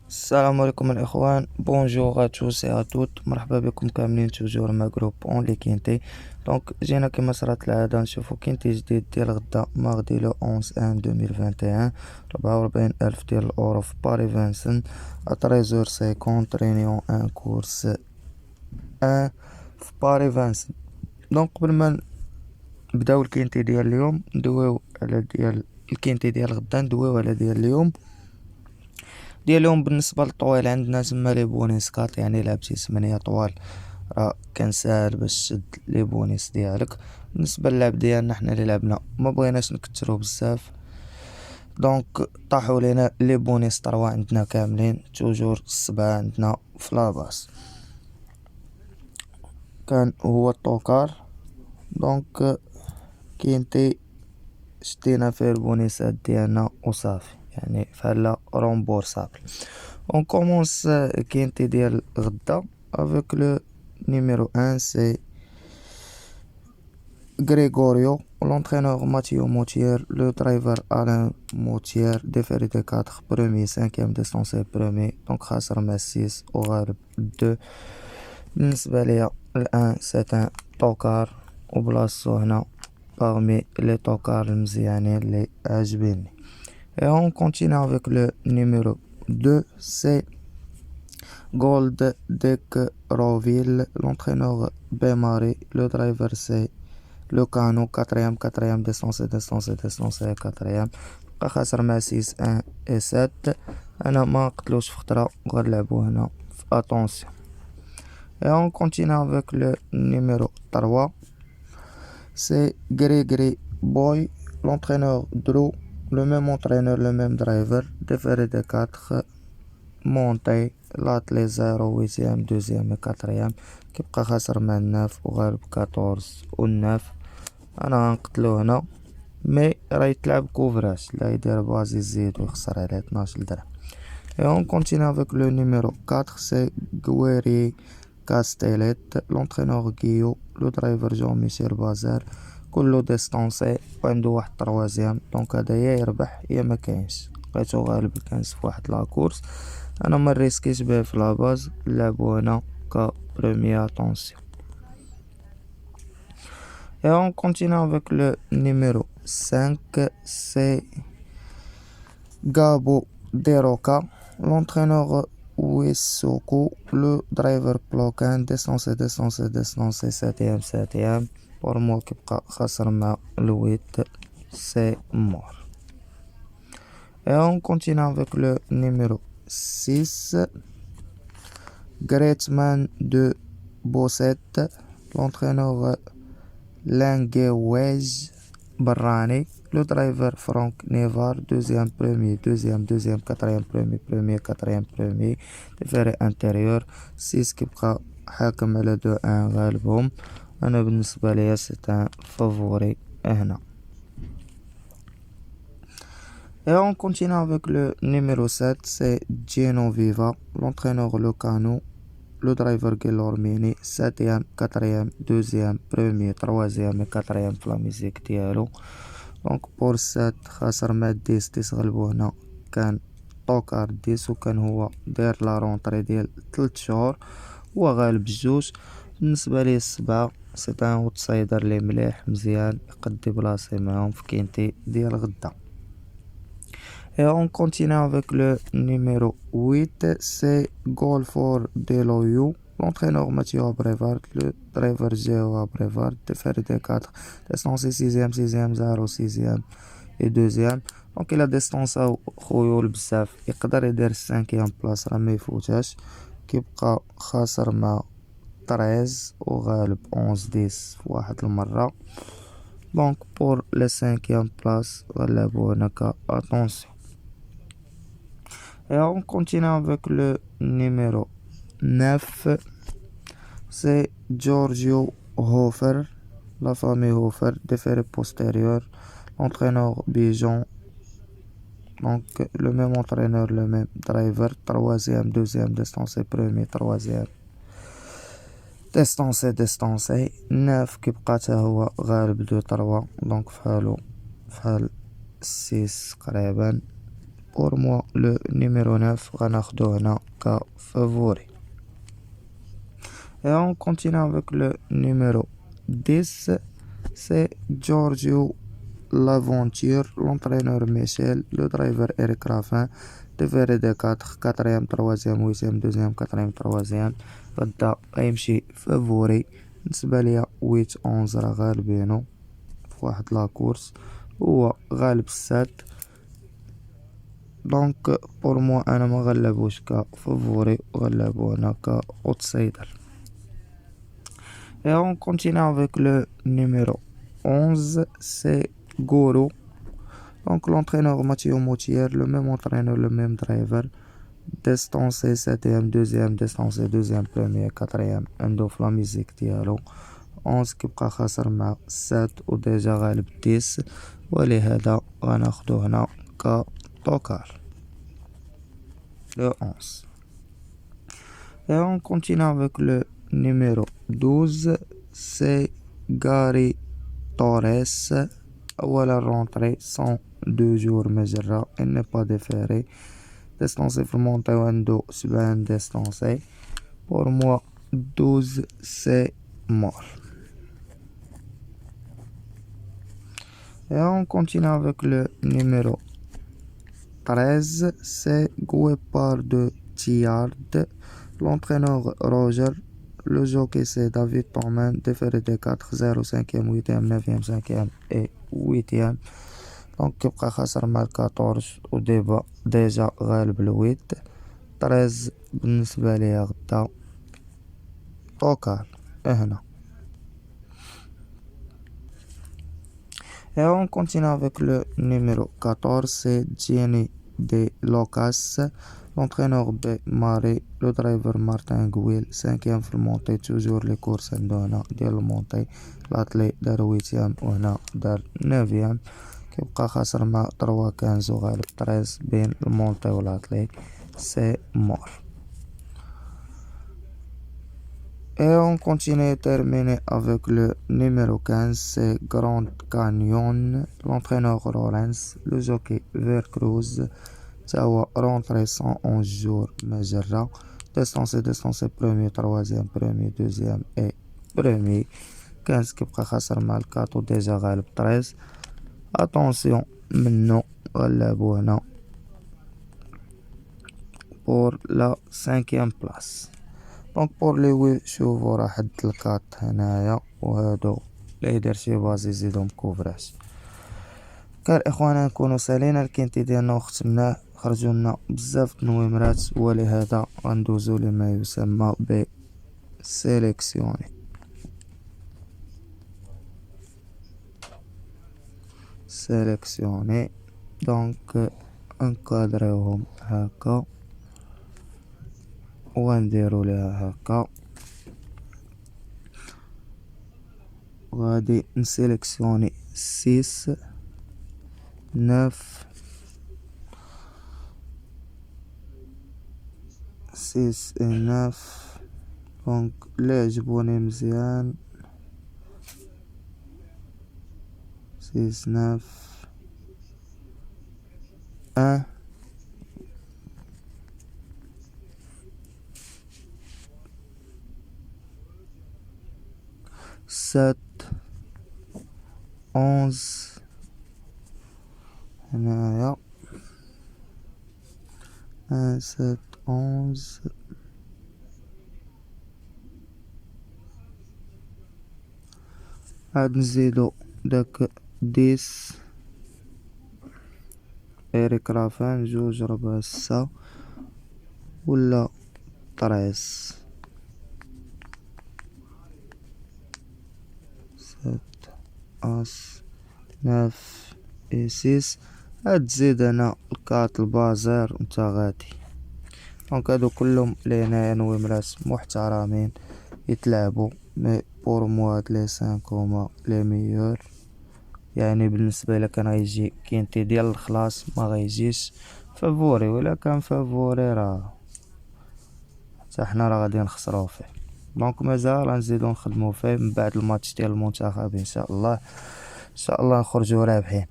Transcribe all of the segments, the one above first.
السلام عليكم الإخوان، بونجور توس et à toutes. مرحبا بكم كاملين توجور مع جروب اون لي كينتي. دونك جينا كيما صرات العادة نشوفو كينتي جديد ديال غدا ماغدي لو 11/1/2021. 44,000 ديال الأورو في باري فانسن à 13h50 رينيون ان كورس ان في باري فانسن. دونك قبل ما نبداو الكينتي ديال اليوم ندويو على ديال الكينتي ديال غدا، ندويو على ديال اليوم. بالنسبة للطويل عندنا تما لي بونيس كات، يعني لعبتي 8 طوال راه كان ساهل باش تشد لي بونيس ديالك. بالنسبة للعب ديالنا حنا اللي لعبنا ما بغيناش نكترو بزاف، دونك طاحوا لينا لي بونيس طروا عندنا كاملين توجور 7 عندنا في لاباس. كان هو الطوكار، دونك كينتي شدينا فيه البونيسات ديالنا وصافي، يعني فحال رومبورسابل. On commence كينتي ديال غدا avec le numéro 1 c'est Gregorio, l'entraîneur Mathieu Moutier, le driver Alain Moutier, déféré de 4 premier 5e distancé premier donc خاسر مع 6 وغالب 2. بالنسبة ليا ال1 c'est un طوكار وبلاصتو هنا parmi les طوكار المزيانين اللي عاجبيني. Et on continue avec le numéro 2 c'est Gold Deck Roville, l'entraîneur Bémaré, le driver c'est le Cano, 4e descensé 4e. بقى خاسر مع 6 1 et 7. انا ما قتلوش في خطرة وغنلعبو هنا في attention. Et on continue avec le numéro 3 c'est Grégory Boy, l'entraîneur Drew, le même entraîneur, le même driver, déféré de 4 monté l'athlé 0 8e 2e et 4e. كيبقى خاسر مع 9 وغالب 14 و 9. انا غنقتلو هنا مي راه يتلعب كوفراج، لا يدير باز يزيد ويخسر عليه 12 درهم. Et on continue avec le numéro 4 c'est Guerri Castellet, l'entraîneur Guillaume, le driver Jean-Michel Bazar, كله ديستانسي وعنده واحد تروازيام، دونك هذا يا يربح يا ما كاينش. لقيتو غالب الكنز في واحد لاكورس، انا ما ريسكيش بيه في لاباز، نلعبو هنا ك بروميير attention. Et on continue avec le numéro 5 c'est Gabo Deroca, l'entraîneur Wissoko, le driver Ploquin, descensé 7e. Pour moi كيبقى خاسر مع الويت c'est mort. Et on continue avec le numéro 6 Gretman de Bossette, l'entraîneur Languewege Barrani, le driver Franck Nevar, deuxième, premier, deuxième, quatrième, premier, quatrième, premier, déféré intérieur, 6 كيبقى حاكم على 2-1 غالبهم. أنا بالنسبة ليا c'est un favori هنا. Et on continue avec le numéro 7 c'est Gino Viva, l'entraîneur Locano, le driver Guillermini, 7e, 4e, 2e, premier, 3e et 4e في la musique ديالو. دونك بور 7 خاسر مع 10 غلبو هنا، كان طوكار 10 وكان هو داير لا رونطري ديال 3 شهور، هو غالب بجوج. بالنسبة ليه 7 سي ان اوتسايدر لي مليح مزيان يقدي بلاصي معاهم في كينتي ديال غدا. Et on continue avec le numéro 8, c'est Golfor Deloyou, l'entraîneur Mathieu Abrevard, le driver Géo Abrevard, déféré de 4, distance 6e, 0, 6e et 2e. Donc il a distance خويول بزاف، يقدر يدير 5e بلاصة راه ميفوتهاش. كيبقى خاسر مع 13 وغالب 11 في واحد المرة. دونك بور لي 5e بلاص غنلعبو هناك attention. Et on continue avec le numéro 9, c'est Giorgio Hofer, la famille Hofer, déféré postérieur, entraîneur Bijon, donc le même entraîneur, le même driver, 3e, 2e, distancé, premier, 3e, distancé, 9 كيبقى تا هو غالب 2-3، donc فحال 6 قريبا pour moi le numéro 9 غناخدو هنا كفافوري. Et on continue avec le numéro 10, c'est Giorgio L'Aventure, l'entraîneur Michel, le driver Eric Raffin, DVD 4, 4e, 3e, 8e, 2e, 4e, 3e. غدا غيمشي فافوري. بالنسبة ليا 8 11 راه غالبينو فواحد لاكورس، هو غالب 7. دونك بور موا انا ما غلبوش كفافوري، غلبو هنا كاوتسايدر. Et on continue avec le numéro 11, c'est Goro. Donc l'entraîneur Mathieu Moutier, le même entraîneur, le même driver. Distancé 7e, 2e, distancé 2e, 1er, 4e. عنده في لا ميزيك ديالو 11 كيبقى خاسر مع 7 وديجا غالب 10، ولهذا غناخدو هنا كطوكال le 11. Et on continue avec le numéro 12, c'est Gary Torres. أولا rentrée 102 jours مجرة، il n'est pas déféré. Distancé في المونطي وعنده 70 distancé. Pour moi 12 c'est mort. Et on continue avec le numéro 13, c'est Guépard de Thiard, l'entraîneur Roger, le jockey c'est David Thoman, déféré des 4, 0, 5e, 8e, 9e, 5e et 8e. Donc كيبقى خاسر مع 14 وديبا ديجا غالب ال 8. 13 بالنسبة ليا غدا طوكال هنا. Et on continue avec le numéro 14, c'est Jenny De Locas, l'entraîneur B Marie, le driver Martin Gouil, 5e في المونتي. toujours les courses عندو هنا ديال المونتي. العطلي دار 8e وهنا دار 9e. كيبقى خاسر مع 3 15 وغالب 13 بين المونتي والعطلي. c'est mort. Et on continue terminé avec le numéro 15, c'est Grand Canyon, l'entraîneur Lawrence, le jockey Vercruz, تاهو rentré 111 jours مجرة. distancé premier, 3e, premier, 2e et premier. 15 كيبقى خاسر مع 4 وديجا غالب 13. attention منو غلبو هنا pour la 5e place. دونك بور لي وي شوفو راه حد الكات هنايا، وهادو اللي يدير شي باز يزيدو مكوفراش. كان اخوانا نكونو سالينا الكينتي ديالنا وختمناه، خرجوا لنا بزاف النويمرات، ولهذا غندوزو لما يسمى ب سيليكسيوني. دونك انكادريوهم هكا ونديرو ليها هكا، وغادي نسيليكسيوني 6 9 6 9. دونك اللي عجبوني مزيان 6 9 1 7 11 هنايا 1 7 11. عاد نزيدو داك 10 إريك رافان 2 4 6 ولا 13 7 11 9 et 6. عاد تزيد هنا الكات البازار ونتا غادي. دونك هادو كلهم لهنايا نويمرات محترمين يتلعبوا، مي بور موا هاد لي 5 هما لي ميور. يعني بالنسبة إلا كان غيجي كينتي ديال الخلاص ما غيجيش فافوري، ولا كان فافوري راه حتى حنا راه غادي نخسرو فيه. دونك مازال غنزيدو نخدمو فيه من بعد الماتش ديال المنتخب ان شاء الله، ان شاء الله نخرجوا رابحين.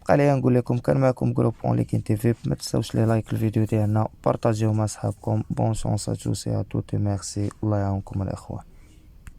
بقى لي نقول لكم كان معكم جروب اون ليكين تي في. ما تنساوش لي لايك الفيديو ديالنا، بارطاجيو مع صحابكم. بون شونس ا توس اي ا توت، ميرسي، الله يعاونكم الاخوان.